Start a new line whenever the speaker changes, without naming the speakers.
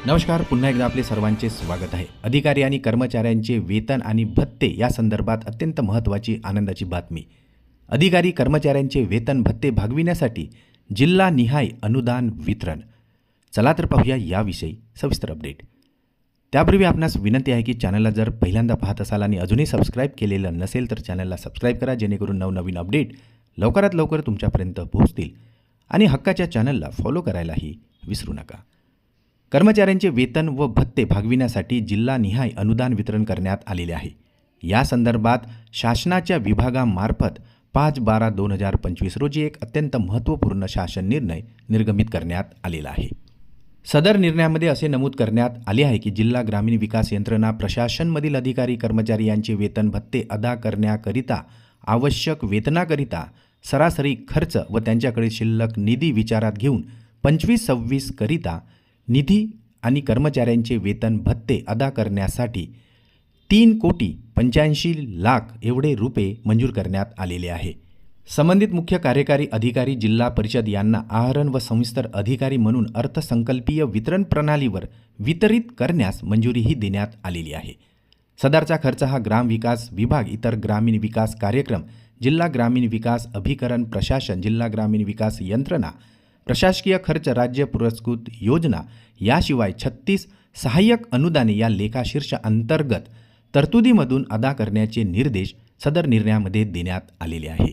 नमस्कार. पुन्हा एकदा आपले सर्वांचे स्वागत आहे. अधिकारी आणि कर्मचाऱ्यांचे वेतन आणि भत्ते या संदर्भात अत्यंत महत्त्वाची आनंदाची बातमी. अधिकारी कर्मचाऱ्यांचे वेतन भत्ते भागविण्यासाठी जिल्हानिहाय अनुदान वितरण. चला तर पाहूया याविषयी सविस्तर अपडेट. त्यापूर्वी आपणास विनंती आहे की चॅनलला जर पहिल्यांदा पाहत असाल आणि अजूनही सबस्क्राईब केलेलं नसेल तर चॅनलला सबस्क्राईब करा, जेणेकरून नवनवीन अपडेट लवकरात लवकर तुमच्यापर्यंत पोहोचतील. आणि हक्काच्या चॅनलला फॉलो करायलाही विसरू नका. कर्मचाऱ्यांचे वेतन व भत्ते भागविण्यासाठी जिल्हानिहाय अनुदान वितरण करण्यात आलेले आहे. या संदर्भात शासनाच्या विभागामार्फत 5/12/2025 रोजी एक अत्यंत महत्त्वपूर्ण शासन निर्णय निर्गमित करण्यात आलेला आहे. सदर निर्णयामध्ये असे नमूद करण्यात आले आहे की जिल्हा ग्रामीण विकास यंत्रणा प्रशासनमधील अधिकारी कर्मचारी यांचे वेतन भत्ते अदा करण्याकरिता आवश्यक वेतनाकरिता सरासरी खर्च व त्यांच्याकडे शिल्लक निधी विचारात घेऊन 25-26 करिता निधी आणि कर्मचाऱ्यांचे वेतन भत्ते अदा करण्यासाठी 3,85,00,000 एवढे रुपये मंजूर करण्यात आलेले आहे. संबंधित मुख्य कार्यकारी अधिकारी जिल्हा परिषद यांना आहरण व सविस्तर अधिकारी म्हणून अर्थसंकल्पीय वितरण प्रणालीवर वितरित करण्यास मंजुरीही देण्यात आलेली आहे. सदरचा खर्च हा ग्रामविकास विभाग, इतर ग्रामीण विकास कार्यक्रम, जिल्हा ग्रामीण विकास अभिकरण प्रशासन, जिल्हा ग्रामीण विकास यंत्रणा, प्रशासकीय खर्च, राज्य पुरस्कृत योजना याशिवाय 36 सहाय्यक अनुदाने या लेखाशीर्ष अंतर्गत तरतुदीमधून अदा करण्याचे निर्देश सदर निर्णयामध्ये देण्यात आलेले आहे.